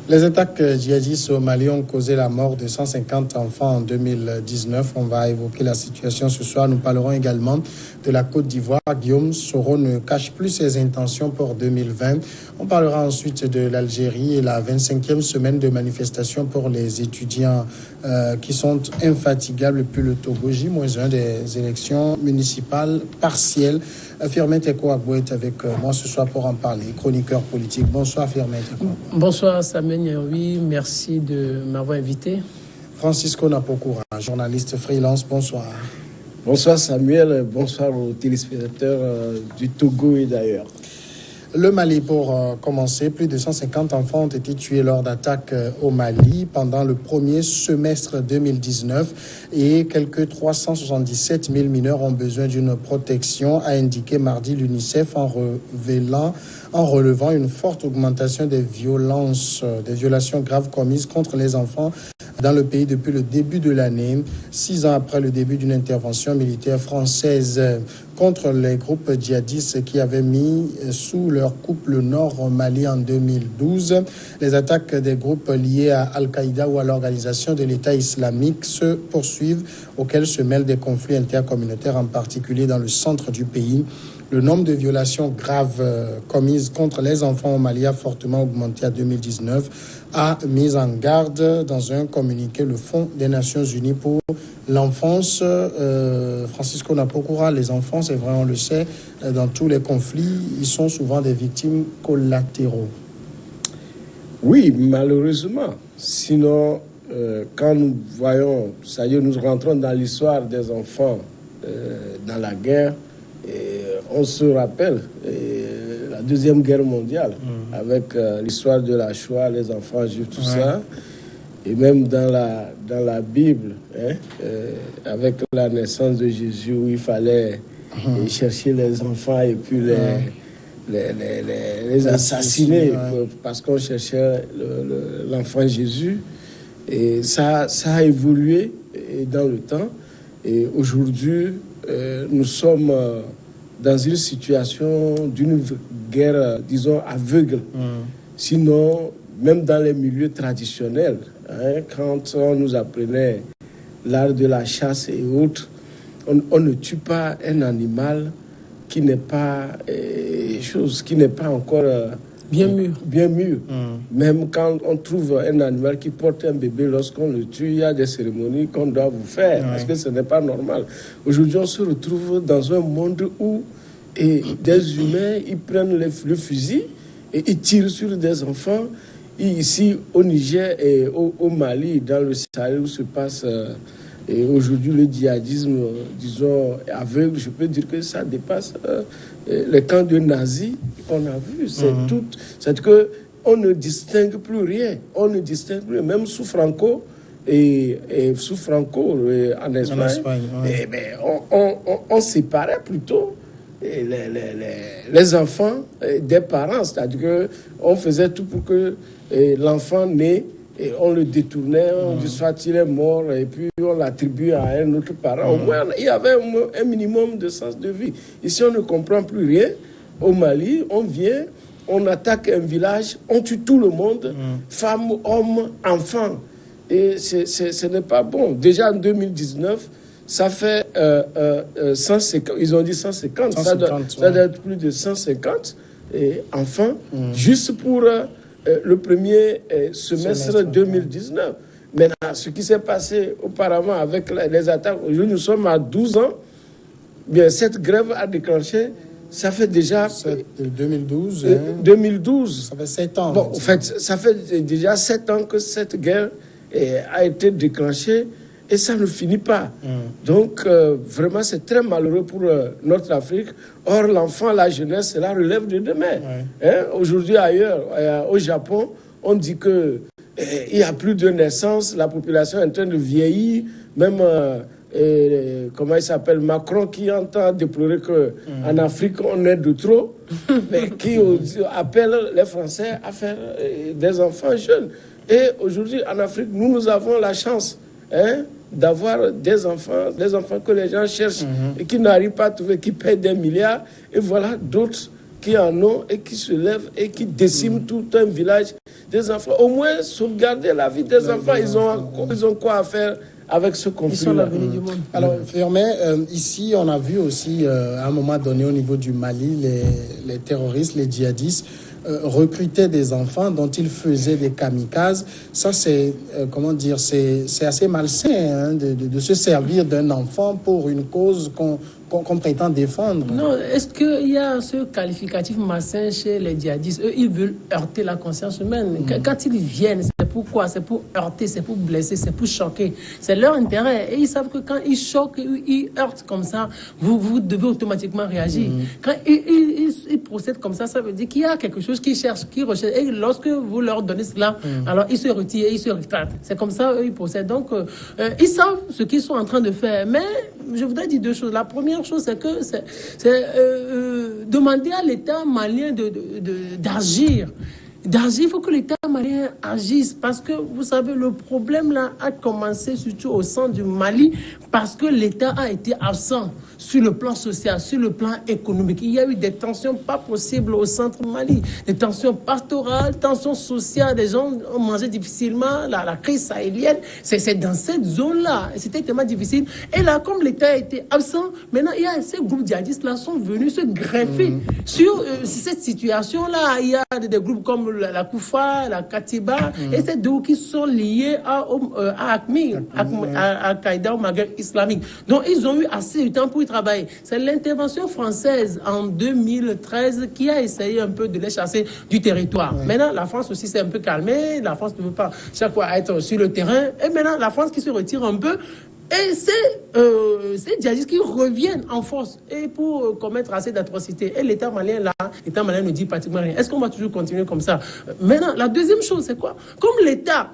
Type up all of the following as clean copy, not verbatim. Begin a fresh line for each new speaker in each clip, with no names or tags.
Les attaques djihadistes au Mali ont causé la mort de 150 enfants en 2019. On va évoquer la situation ce soir. Nous parlerons également de la Côte d'Ivoire. Guillaume Soro ne cache plus ses intentions pour 2020. On parlera ensuite de l'Algérie et la 25e semaine de manifestation pour les étudiants qui sont infatigables. Et puis le Togo, J-1 des élections municipales partielles. Firmin Teko Agbo est avec moi ce soir pour en parler, chroniqueur politique. Bonsoir Firmin Teko.
Bonsoir Samuel Nyaoui, merci de m'avoir invité.
Francisco Napokoura, journaliste freelance, bonsoir.
Bonsoir Samuel, bonsoir aux téléspectateurs du Togo et d'ailleurs.
Le Mali, pour commencer, plus de 150 enfants ont été tués lors d'attaques au Mali pendant le premier semestre 2019 et quelques 377 000 mineurs ont besoin d'une protection, a indiqué mardi l'UNICEF en relevant une forte augmentation des violations graves commises contre les enfants dans le pays depuis le début de l'année, 6 ans après le début d'une intervention militaire française contre les groupes djihadistes qui avaient mis sous leur coupe le nord au Mali en 2012. Les attaques des groupes liés à Al-Qaïda ou à l'organisation de l'État islamique se poursuivent, auxquels se mêlent des conflits intercommunautaires, en particulier dans le centre du pays. Le nombre de violations graves commises contre les enfants au Mali a fortement augmenté en 2019, a mis en garde dans un communiqué le Fonds des Nations Unies pour l'enfance. Francisco Napokoura, les enfants, c'est vrai, on le sait, dans tous les conflits, ils sont souvent des victimes collatéraux.
Oui, malheureusement. Sinon, quand nous voyons, ça y est, nous rentrons dans l'histoire des enfants dans la guerre, on se rappelle la Deuxième Guerre mondiale avec l'histoire de la Shoah, les enfants juifs, tout ça. Et même dans la Bible, avec la naissance de Jésus, où il fallait chercher les enfants et puis les assassiner parce qu'on cherchait l'enfant Jésus. Et ça a évolué dans le temps. Et aujourd'hui, nous sommes dans une situation d'une guerre, disons, aveugle. Sinon, même dans les milieux traditionnels, quand on nous apprenait l'art de la chasse et autres, on ne tue pas un animal qui n'est pas encore bien mûr. Même quand on trouve un animal qui porte un bébé, lorsqu'on le tue, il y a des cérémonies qu'on doit vous faire, parce que ce n'est pas normal. Aujourd'hui, on se retrouve dans un monde où des humains, ils prennent le fusil et ils tirent sur des enfants. Et ici, au Niger et au Mali, dans le Sahel, où se passe aujourd'hui le djihadisme, disons, aveugle, je peux dire que ça dépasse les camps de nazis qu'on a vus. C'est que on ne distingue plus rien. On ne distingue plus, même sous Franco et sous Franco en Espagne, on séparait plutôt les enfants des parents. C'est-à-dire qu'on faisait tout pour que l'enfant naît, et on le détournait, on dit soit il est mort, et puis on l'attribue à un autre parent. Au moins, il y avait un minimum de sens de vie. Ici, on ne comprend plus rien. Au Mali, on vient, on attaque un village, on tue tout le monde, femmes, hommes, enfants. Et ce n'est pas bon. Déjà en 2019, ça fait 150, ils ont dit 150, ça doit être plus de 150 enfants, juste pour le premier semestre 2019. Maintenant, ce qui s'est passé auparavant avec les attaques, aujourd'hui nous sommes à 12 ans, bien, cette grève a déclenché, ça fait déjà...
2012.
2012.
Ça fait 7 ans.
Bon, en fait, ça fait déjà 7 ans que cette guerre a été déclenchée et ça ne finit pas. Donc, vraiment, c'est très malheureux pour notre Afrique. Or, l'enfant, la jeunesse, c'est la relève de demain. Aujourd'hui, ailleurs, au Japon, on dit que il n'y a plus de naissances, la population est en train de vieillir, même... comment il s'appelle, Macron, qui entend déplorer qu'en Afrique, on est de trop, mais qui appelle les Français à faire des enfants jeunes. Et aujourd'hui, en Afrique, nous avons la chance d'avoir des enfants que les gens cherchent et qui n'arrivent pas à trouver, qui payent des milliards. Et voilà d'autres qui en ont et qui se lèvent et qui déciment tout un village des enfants. Au moins, sauvegarder la vie des enfants. Ils ont quoi à faire avec ce conflit-là.
Ils sont l'avenir du monde.
Alors, Firmin, ici, on a vu aussi, à un moment donné, au niveau du Mali, les terroristes, les djihadistes, recrutaient des enfants dont ils faisaient des kamikazes. Ça, c'est, comment dire, c'est assez malsain hein, de se servir d'un enfant pour une cause qu'on prétend défendre.
Non, est-ce qu'il y a ce qualificatif malsain chez les djihadistes? Eux, ils veulent heurter la conscience humaine. Quand ils viennent, c'est pourquoi? C'est pour heurter, c'est pour blesser, c'est pour choquer. C'est leur intérêt. Et ils savent que quand ils choquent, ils heurtent comme ça, vous devez automatiquement réagir. Quand ils procèdent comme ça veut dire qu'il y a quelque chose qu'ils cherchent, qu'ils recherchent. Et lorsque vous leur donnez cela, alors ils se retirent, ils se rétractent. C'est comme ça, eux, ils procèdent. Donc, ils savent ce qu'ils sont en train de faire. Mais je voudrais dire deux choses. La première chose, c'est que c'est demander à l'État malien d'agir. Il faut que l'État malien agisse parce que, vous savez, le problème là a commencé surtout au centre du Mali parce que l'État a été absent sur le plan social, sur le plan économique. Il y a eu des tensions pas possibles au centre Mali, des tensions pastorales, tensions sociales, des gens ont mangé difficilement, la crise sahélienne, c'est dans cette zone-là, c'était tellement difficile. Et là, comme l'État a été absent, maintenant, il y a ces groupes djihadistes-là sont venus se greffer sur cette situation-là. Il y a des groupes comme la Koufa, la Katiba, et ces deux qui sont liés à AQMI, à Al-Qaïda, au Maghreb islamique. Donc, ils ont eu assez de temps pour y travailler. C'est l'intervention française en 2013 qui a essayé un peu de les chasser du territoire. Maintenant, la France aussi s'est un peu calmée. La France ne veut pas chaque fois être sur le terrain. Et maintenant, la France qui se retire un peu. Et c'est djihadistes qui reviennent en force et pour commettre assez d'atrocités. Et l'État malien, là, l'État malien ne dit pratiquement rien. Est-ce qu'on va toujours continuer comme ça? Maintenant, la deuxième chose, c'est quoi? Comme l'État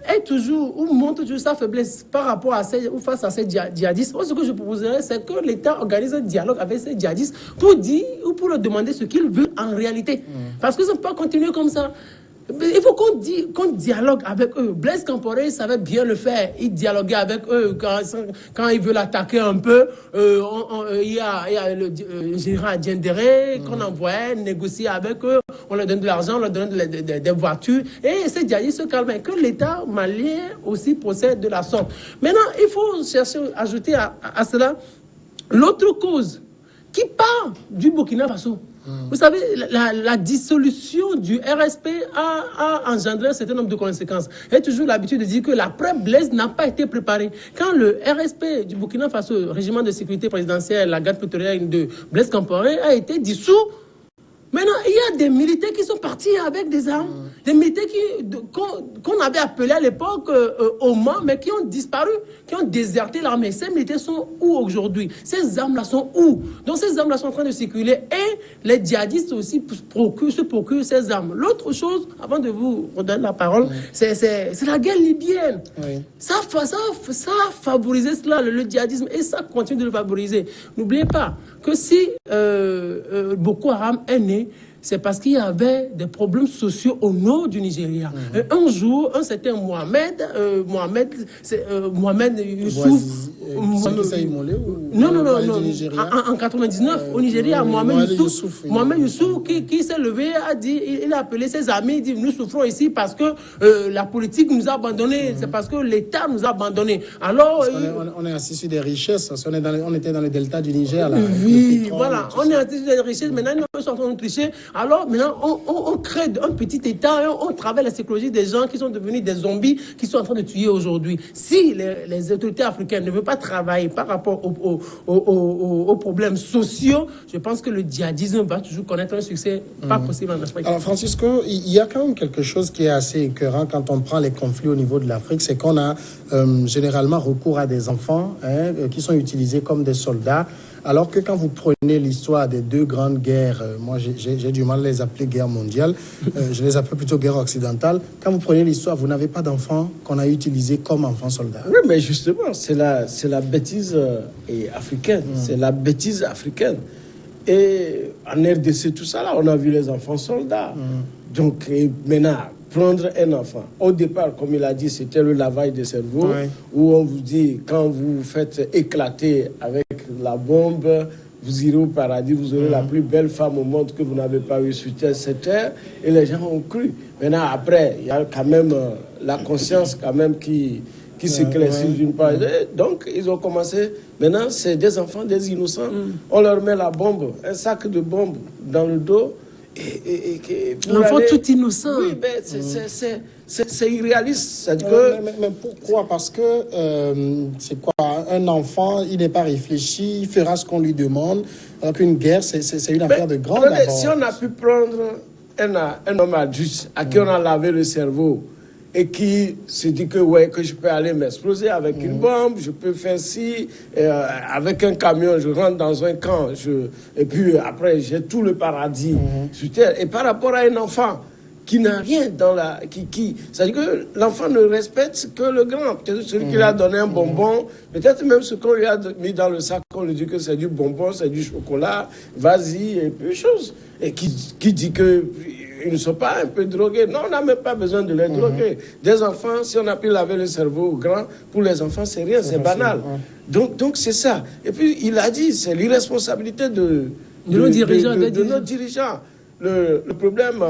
est toujours, ou montre toujours sa faiblesse par rapport à ces, ou face à ces djihadistes, moi, ce que je proposerais, c'est que l'État organise un dialogue avec ces djihadistes pour dire, ou pour leur demander ce qu'ils veulent en réalité. Parce que ça ne peut pas continuer comme ça. Il faut qu'on dialogue avec eux. Blaise Compaoré savait bien le faire. Il dialoguait avec eux quand ils veulent attaquer un peu. Il y a le général Diendéré qu'on envoyait négocier avec eux. On leur donne de l'argent, on leur donne des voitures. Et ces djihadistes se calment. Que l'État malien aussi procède de la sorte. Maintenant, il faut chercher, ajouter à cela l'autre cause qui part du Burkina Faso. Vous savez, la dissolution du RSP a engendré un certain nombre de conséquences. J'ai toujours l'habitude de dire que l'après-Blaise n'a pas été préparé. Quand le RSP du Burkina Faso, Régiment de sécurité présidentielle, la garde prétorienne de Blaise Compaoré, a été dissous, maintenant, il y a des militaires qui sont partis avec des armes, des militaires qu'on avait appelés à l'époque au Mans, mais qui ont disparu, qui ont déserté l'armée. Ces militaires sont où aujourd'hui? Ces armes-là sont où? Donc ces armes-là sont en train de circuler et les djihadistes aussi se procurent ces armes. L'autre chose, avant de vous redonner la parole, c'est la guerre libyenne. Oui. Ça a favorisé cela, le djihadisme, et ça continue de le favoriser. N'oubliez pas que si Boko Haram est né, c'est parce qu'il y avait des problèmes sociaux au nord du Nigeria. Un jour, un certain Mohamed Youssouf... Non. En 99, au Nigeria, Mohamed Youssouf qui s'est levé, a dit, il a appelé ses amis, il dit, nous souffrons ici parce que la politique nous a abandonnés, c'est parce que l'État nous a abandonnés. Alors...
On est assis sur des richesses, on était dans le delta du Niger. Là,
oui, voilà, on est assis sur des richesses, maintenant nous sommes en train de tricher. Alors maintenant, on crée un petit État, on travaille la psychologie des gens qui sont devenus des zombies, qui sont en train de tuer aujourd'hui. Si les autorités africaines ne veulent pas travailler par rapport aux problèmes sociaux, je pense que le djihadisme va toujours connaître un succès pas possible en Afrique.
Alors Francisco, il y a quand même quelque chose qui est assez écœurant quand on prend les conflits au niveau de l'Afrique, c'est qu'on a généralement recours à des enfants qui sont utilisés comme des soldats. Alors que quand vous prenez l'histoire des deux grandes guerres, moi j'ai du mal à les appeler guerre mondiale, je les appelle plutôt guerre occidentale. Quand vous prenez l'histoire, vous n'avez pas d'enfants qu'on a utilisés comme enfants soldats.
Oui, mais justement, c'est la bêtise africaine. C'est la bêtise africaine. Et en RDC, tout ça, là, on a vu les enfants soldats. Donc maintenant, prendre un enfant. Au départ, comme il a dit, c'était le lavage de cerveau, où on vous dit, quand vous faites éclater avec la bombe, vous irez au paradis, vous aurez la plus belle femme au monde que vous n'avez pas eue sur cette terre. Et les gens ont cru. Maintenant, après, il y a quand même la conscience quand même qui s'éclaircit d'une part. Donc, ils ont commencé. Maintenant, c'est des enfants, des innocents. On leur met la bombe, un sac de bombes dans le dos.
L'enfant tout innocent.
Oui, mais c'est irréaliste.
Mais pourquoi? Parce que c'est quoi? Un enfant, il n'est pas réfléchi, il fera ce qu'on lui demande. Alors qu'une guerre, c'est une affaire de grande importance.
Si on a pu prendre un homme adulte à qui on a lavé le cerveau et qui se dit que je peux aller m'exploser avec une bombe, je peux faire ci, avec un camion, je rentre dans un camp, et puis après j'ai tout le paradis sur terre. Et par rapport à un enfant qui n'a rien dans la... c'est-à-dire que l'enfant ne respecte que le grand. Peut-être celui qui lui a donné un bonbon, peut-être même ce qu'on lui a mis dans le sac, on lui dit que c'est du bonbon, c'est du chocolat, vas-y, et puis chose. Et qui dit que ils ne sont pas un peu drogués. Non, on n'a même pas besoin de les droguer. Des enfants, si on a pu laver le cerveau au grand, pour les enfants, c'est rien, c'est banal. Donc c'est ça. Et puis, il a dit, c'est l'irresponsabilité de nos dirigeants. Le problème,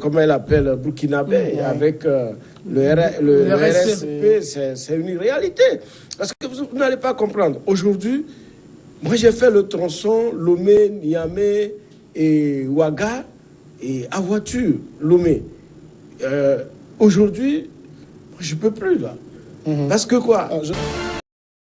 comment elle appelle, burkinabé, avec le RSP, c'est une réalité. Parce que vous n'allez pas comprendre. Aujourd'hui, moi j'ai fait le tronçon Lomé, Niamey et Ouaga, et à voiture, Lomé. Aujourd'hui, je ne peux plus là. Parce que quoi